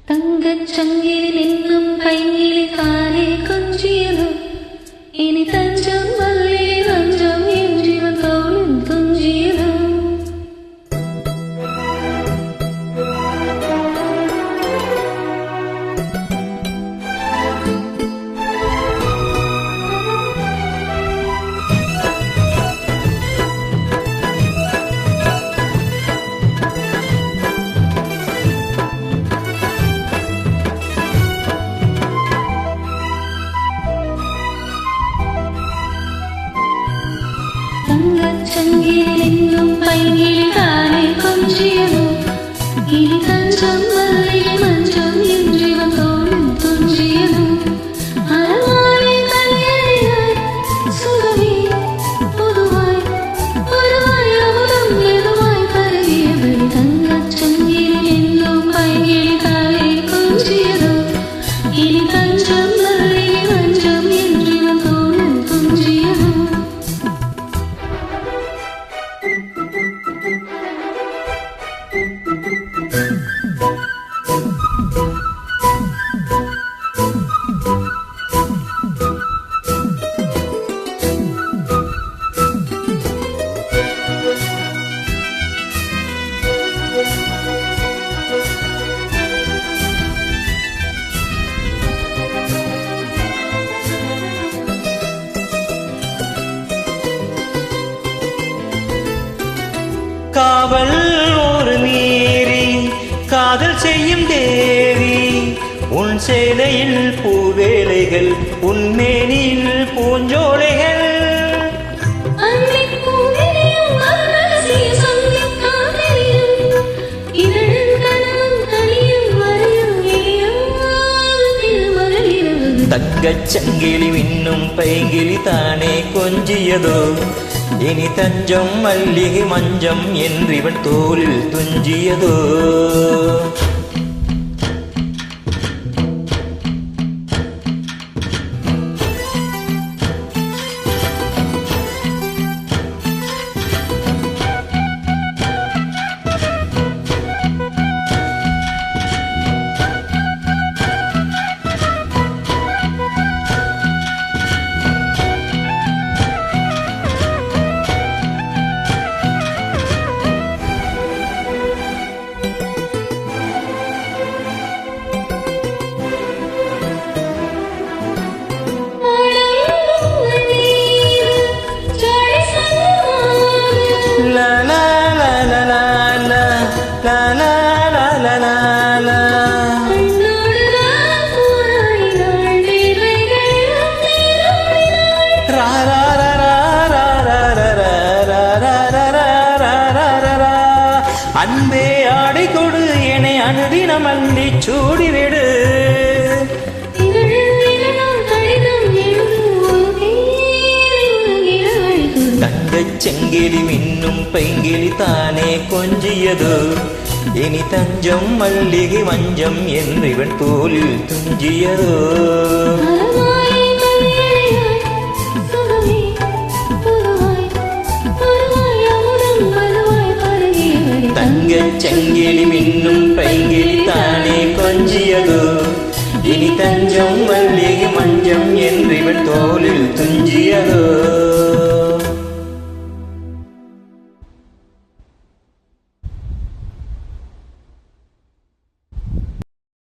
தங்கச் சங்கிலில் இன்னும் கையிலே காலே கொஞ்சியதோ இனி தஞ்சம் வல்லே லஞ்சம் என்றிவன் தோளும் துஞ்சியதோ தங்கச் சங்கிலில் இன்னும் கையிலே காலே கொஞ்சியதோ இனி தஞ்சம் வல்லே லஞ்சம் என்றிவன் தோளும் துஞ்சியதோ அறவாளி கல்யாணியாய் சுகமே பொதுவாய் பொதுவாய் அமுதம் மெதுவாய் பருகியபடி தங்கச் சங்கிலில் இன்னும் கையிலே காலே கொஞ்சியதோ இனி தஞ்சம் வல்லே லஞ்சம் என்றிவன் தோளும் துஞ்சியதோ காவல் ஒரு மீறி காதல் செய்யும் தேவி உன் சேலையில் பூவேலைகள் உன் மேனியில் பூஞ்சோலைகள் தங்கச் சங்கிலி மின்னும் பைங்கிலி தானே கொஞ்சியதோ இனி தஞ்சம் மல்லிகை மஞ்சம் என்றிவன் தோளில் துஞ்சியதோ அன்பே ஆடை கொடு என்னை அனுதினம் அள்ளி சூடிவிடு தங்கச் செங்கிலி மின்னும் பைங்கிலி தானே கொஞ்சியதோ இனி தஞ்சம் மல்லிகை மஞ்சம் என்றிவன் தோளில் துஞ்சியதோ தங்கச் சங்கிலி மின்னும் பைங்கிலி தானே கொஞ்சியதோ இனி தஞ்சம் மல்லிகை மஞ்சம் என்றிவன் தோளில் துஞ்சியதோ